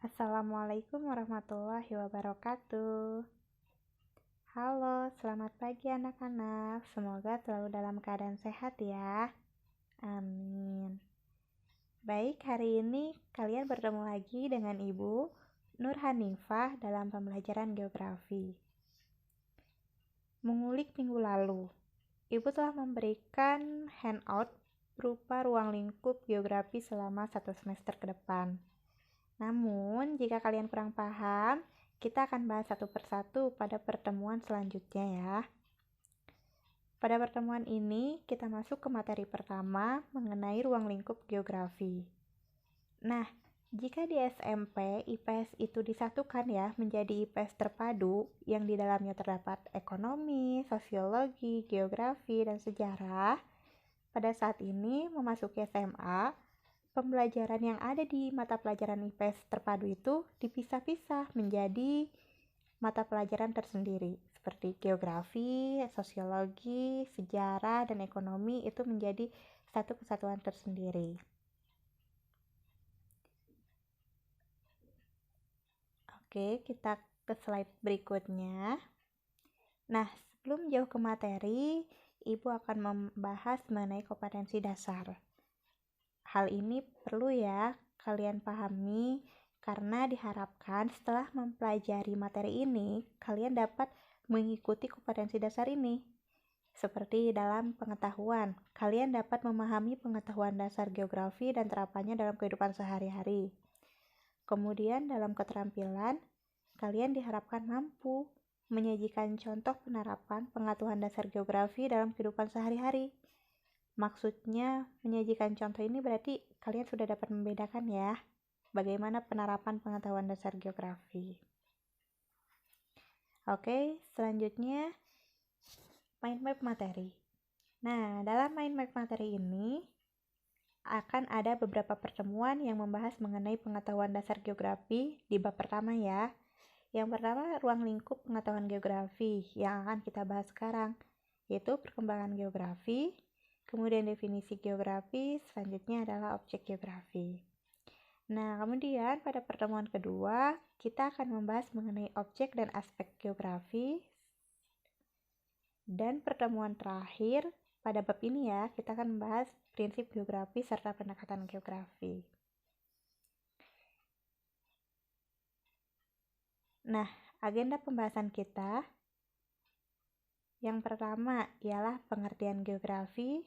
Assalamualaikum warahmatullahi wabarakatuh. Halo, selamat pagi anak-anak. Semoga selalu dalam keadaan sehat ya. Amin. Baik, hari ini kalian bertemu lagi dengan Ibu Nur Hanifah dalam pembelajaran geografi. Mengulik minggu lalu, Ibu telah memberikan handout berupa ruang lingkup geografi selama 1 semester ke depan. Namun, jika kalian kurang paham, kita akan bahas satu persatu pada pertemuan selanjutnya ya. Pada pertemuan ini, kita masuk ke materi pertama mengenai ruang lingkup geografi. Nah, jika di SMP, IPS itu disatukan ya menjadi IPS terpadu yang di dalamnya terdapat ekonomi, sosiologi, geografi, dan sejarah. Pada saat ini, memasuki SMA, pembelajaran yang ada di mata pelajaran IPS terpadu itu dipisah-pisah menjadi mata pelajaran tersendiri seperti geografi, sosiologi, sejarah, dan ekonomi itu menjadi satu kesatuan tersendiri. Oke, kita ke slide berikutnya. Nah, sebelum jauh ke materi, Ibu akan membahas mengenai kompetensi dasar. Hal ini perlu ya kalian pahami karena diharapkan setelah mempelajari materi ini, kalian dapat mengikuti kompetensi dasar ini. Seperti dalam pengetahuan, kalian dapat memahami pengetahuan dasar geografi dan terapannya dalam kehidupan sehari-hari. Kemudian dalam keterampilan, kalian diharapkan mampu menyajikan contoh penerapan pengetahuan dasar geografi dalam kehidupan sehari-hari. Maksudnya, menyajikan contoh ini berarti kalian sudah dapat membedakan ya, bagaimana penerapan pengetahuan dasar geografi. Oke, selanjutnya mind map materi. Nah, dalam mind map materi ini akan ada beberapa pertemuan yang membahas mengenai pengetahuan dasar geografi di bab pertama ya. Yang pertama, ruang lingkup pengetahuan geografi yang akan kita bahas sekarang, yaitu perkembangan geografi, kemudian definisi geografi, selanjutnya adalah objek geografi. Nah, kemudian pada pertemuan kedua, kita akan membahas mengenai objek dan aspek geografi. Dan pertemuan terakhir, pada bab ini ya, kita akan membahas prinsip geografi serta pendekatan geografi. Nah, agenda pembahasan kita yang pertama ialah pengertian geografi,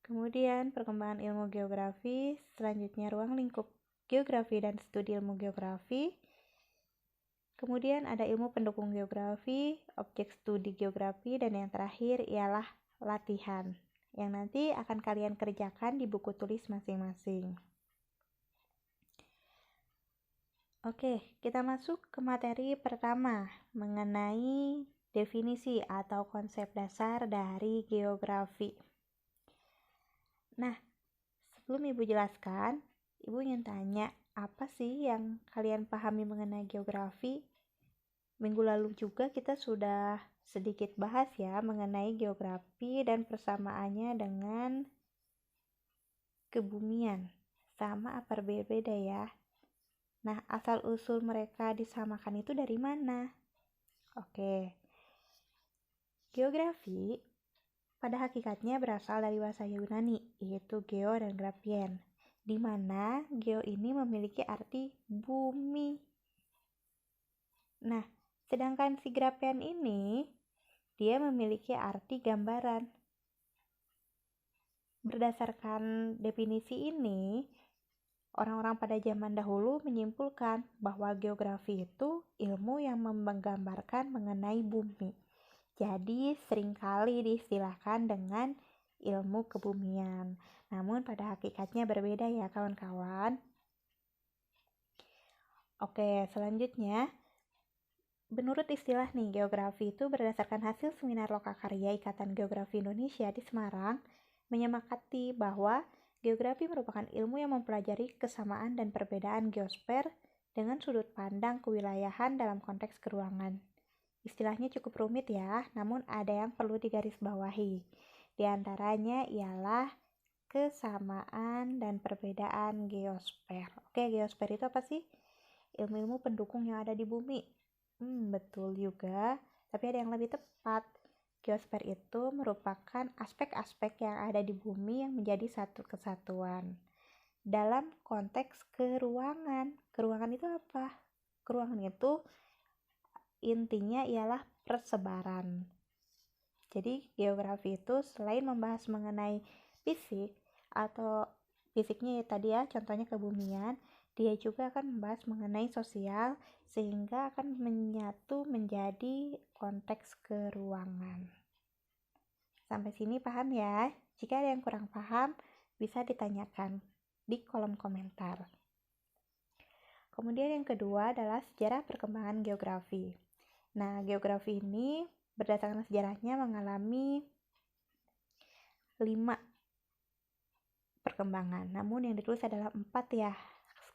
kemudian perkembangan ilmu geografi, selanjutnya ruang lingkup geografi dan studi ilmu geografi, kemudian ada ilmu pendukung geografi, objek studi geografi, dan yang terakhir ialah latihan, yang nanti akan kalian kerjakan di buku tulis masing-masing. Oke, kita masuk ke materi pertama mengenai definisi atau konsep dasar dari geografi. Nah, sebelum Ibu jelaskan, Ibu ingin tanya, apa sih yang kalian pahami mengenai geografi? Minggu lalu juga kita sudah sedikit bahas ya mengenai geografi dan persamaannya dengan kebumian. Sama apa berbeda ya? Nah, asal-usul mereka disamakan itu dari mana? Oke. Geografi pada hakikatnya berasal dari bahasa Yunani, yaitu geo dan grafien, di mana geo ini memiliki arti bumi. Nah, sedangkan si grafien ini, dia memiliki arti gambaran. Berdasarkan definisi ini, orang-orang pada zaman dahulu menyimpulkan bahwa geografi itu ilmu yang menggambarkan mengenai bumi. Jadi seringkali diistilahkan dengan ilmu kebumian. Namun pada hakikatnya berbeda ya kawan-kawan. Oke, selanjutnya. Menurut istilah nih, geografi itu berdasarkan hasil seminar lokakarya Ikatan Geografi Indonesia di Semarang, menyepakati bahwa geografi merupakan ilmu yang mempelajari kesamaan dan perbedaan geosfer dengan sudut pandang kewilayahan dalam konteks keruangan. Istilahnya cukup rumit ya, namun ada yang perlu digarisbawahi. Di antaranya ialah kesamaan dan perbedaan geosfer. Oke, geosfer itu apa sih? ilmu-ilmu pendukung yang ada di bumi. Betul juga, tapi ada yang lebih tepat. Geosfer itu merupakan aspek-aspek yang ada di bumi yang menjadi satu kesatuan. Dalam konteks keruangan itu apa? Keruangan itu intinya ialah persebaran. Jadi geografi itu selain membahas mengenai fisik atau fisiknya tadi ya, contohnya kebumian, dia juga akan membahas mengenai sosial sehingga akan menyatu menjadi konteks keruangan. Sampai sini paham ya? Jika ada yang kurang paham, bisa ditanyakan di kolom komentar. Kemudian yang kedua adalah sejarah perkembangan geografi. Nah, geografi ini berdasarkan sejarahnya mengalami 5 perkembangan. Namun yang ditulis adalah 4 ya,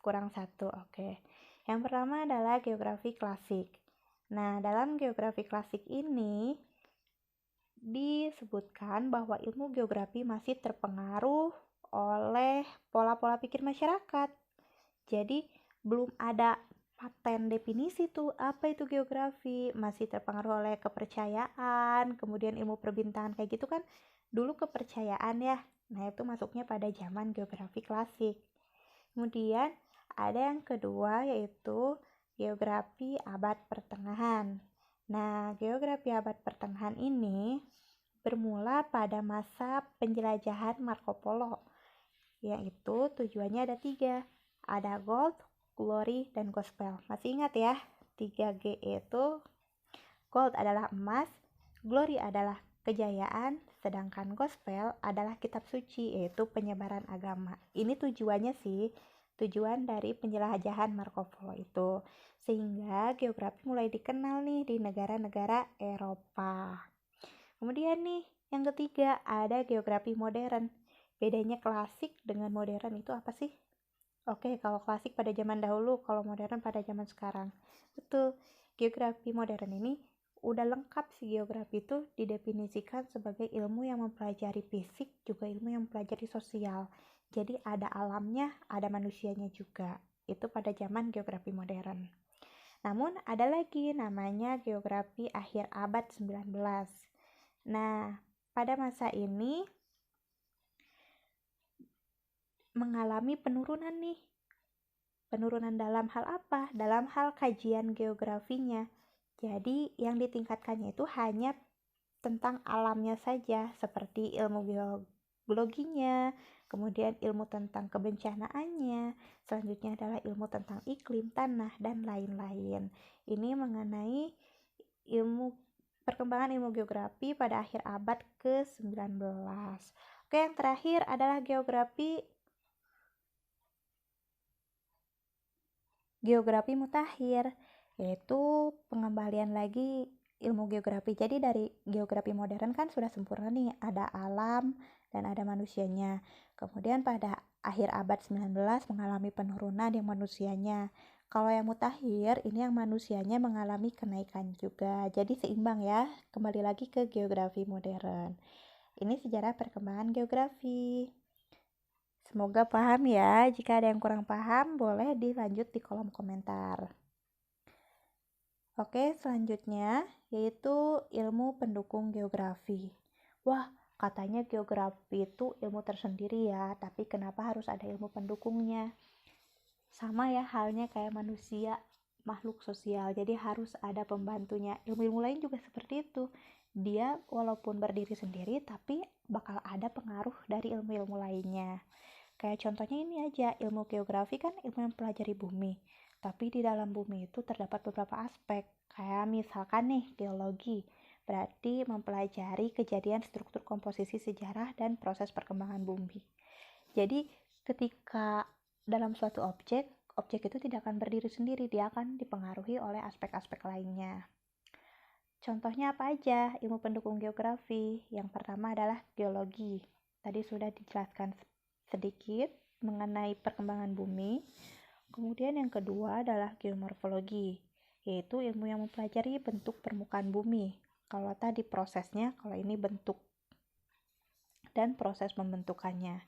kurang 1. Oke. Yang pertama adalah geografi klasik. Nah, dalam geografi klasik ini disebutkan bahwa ilmu geografi masih terpengaruh oleh pola-pola pikir masyarakat. Jadi, belum ada paten definisi tuh apa itu geografi, masih terpengaruh oleh kepercayaan, kemudian ilmu perbintangan kayak gitu kan dulu kepercayaan ya. Nah, itu masuknya pada zaman geografi klasik. Kemudian ada yang kedua yaitu geografi abad pertengahan. Nah, geografi abad pertengahan ini bermula pada masa penjelajahan Marco Polo, yaitu tujuannya ada 3. Ada gold, glory, dan gospel. Masih ingat ya? 3G itu gold adalah emas, glory adalah kejayaan, sedangkan gospel adalah kitab suci, yaitu penyebaran agama. Ini tujuannya sih, tujuan dari penjelajahan Marco Polo itu. Sehingga geografi mulai dikenal nih di negara-negara Eropa. Kemudian nih, yang ketiga ada geografi modern. Bedanya klasik dengan modern itu apa sih? Oke, kalau klasik pada zaman dahulu, kalau modern pada zaman sekarang. Betul, geografi modern ini udah lengkap sih. Geografi itu didefinisikan sebagai ilmu yang mempelajari fisik, juga ilmu yang mempelajari sosial. Jadi ada alamnya, ada manusianya juga. Itu pada zaman geografi modern. Namun ada lagi namanya geografi akhir abad 19. Nah, pada masa ini mengalami penurunan nih. Penurunan dalam hal apa? Dalam hal kajian geografinya. Jadi yang ditingkatkannya itu hanya tentang alamnya saja, seperti ilmu geologinya, kemudian ilmu tentang kebencanaannya, selanjutnya adalah ilmu tentang iklim, tanah, dan lain-lain. Ini mengenai perkembangan ilmu geografi pada akhir abad ke-19. Oke, yang terakhir adalah geografi mutakhir, yaitu pengembalian lagi ilmu geografi. Jadi dari geografi modern kan sudah sempurna nih, ada alam dan ada manusianya. Kemudian pada akhir abad 19 mengalami penurunan yang manusianya. Kalau yang mutakhir, ini yang manusianya mengalami kenaikan juga. Jadi seimbang ya, kembali lagi ke geografi modern. Ini sejarah perkembangan geografi. Semoga paham ya. Jika ada yang kurang paham, boleh dilanjut di kolom komentar. Oke, selanjutnya yaitu ilmu pendukung geografi. Wah, katanya geografi itu ilmu tersendiri ya, tapi kenapa harus ada ilmu pendukungnya? Sama ya halnya kayak manusia, makhluk sosial, jadi harus ada pembantunya. Ilmu-ilmu lain juga seperti itu. Dia walaupun berdiri sendiri, tapi bakal ada pengaruh dari ilmu-ilmu lainnya. Kayak contohnya ini aja, ilmu geografi kan ilmu yang mempelajari bumi. Tapi di dalam bumi itu terdapat beberapa aspek. Kayak misalkan nih, geologi. Berarti mempelajari kejadian struktur komposisi sejarah dan proses perkembangan bumi. Jadi ketika dalam suatu objek itu tidak akan berdiri sendiri, dia akan dipengaruhi oleh aspek-aspek lainnya. Contohnya apa aja ilmu pendukung geografi? Yang pertama adalah geologi. Tadi sudah dijelaskan sedikit mengenai perkembangan bumi. Kemudian yang kedua adalah geomorfologi, yaitu ilmu yang mempelajari bentuk permukaan bumi. Kalau tadi prosesnya, kalau ini bentuk dan proses pembentukannya.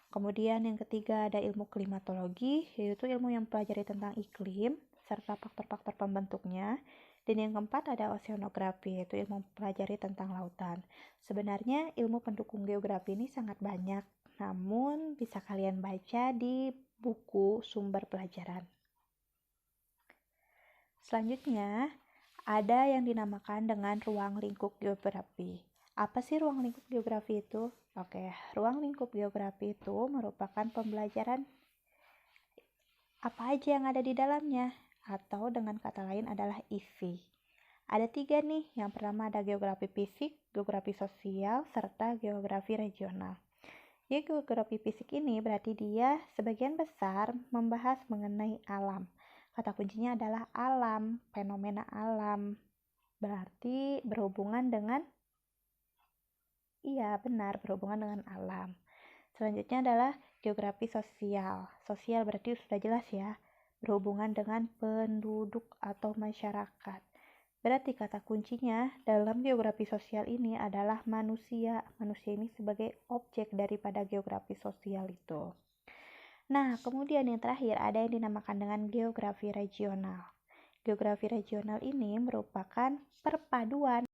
Kemudian yang ketiga ada ilmu klimatologi, yaitu ilmu yang mempelajari tentang iklim serta faktor-faktor pembentuknya. Dan yang keempat ada oceanografi, yaitu ilmu mempelajari tentang lautan. Sebenarnya ilmu pendukung geografi ini sangat banyak, namun bisa kalian baca di buku sumber pelajaran. Selanjutnya, ada yang dinamakan dengan ruang lingkup geografi. Apa sih ruang lingkup geografi itu? Oke, ruang lingkup geografi itu merupakan pembelajaran apa aja yang ada di dalamnya, atau dengan kata lain adalah IV. Ada 3 nih, yang pertama ada geografi fisik, geografi sosial, serta geografi regional. Ya, geografi fisik ini berarti dia sebagian besar membahas mengenai alam. Kata kuncinya adalah alam, fenomena alam. Berarti berhubungan dengan, iya benar, berhubungan dengan alam. Selanjutnya adalah geografi sosial. Sosial berarti sudah jelas ya, berhubungan dengan penduduk atau masyarakat. Berarti kata kuncinya dalam geografi sosial ini adalah manusia. Manusia ini sebagai objek daripada geografi sosial itu. Nah, kemudian yang terakhir ada yang dinamakan dengan geografi regional. Geografi regional ini merupakan perpaduan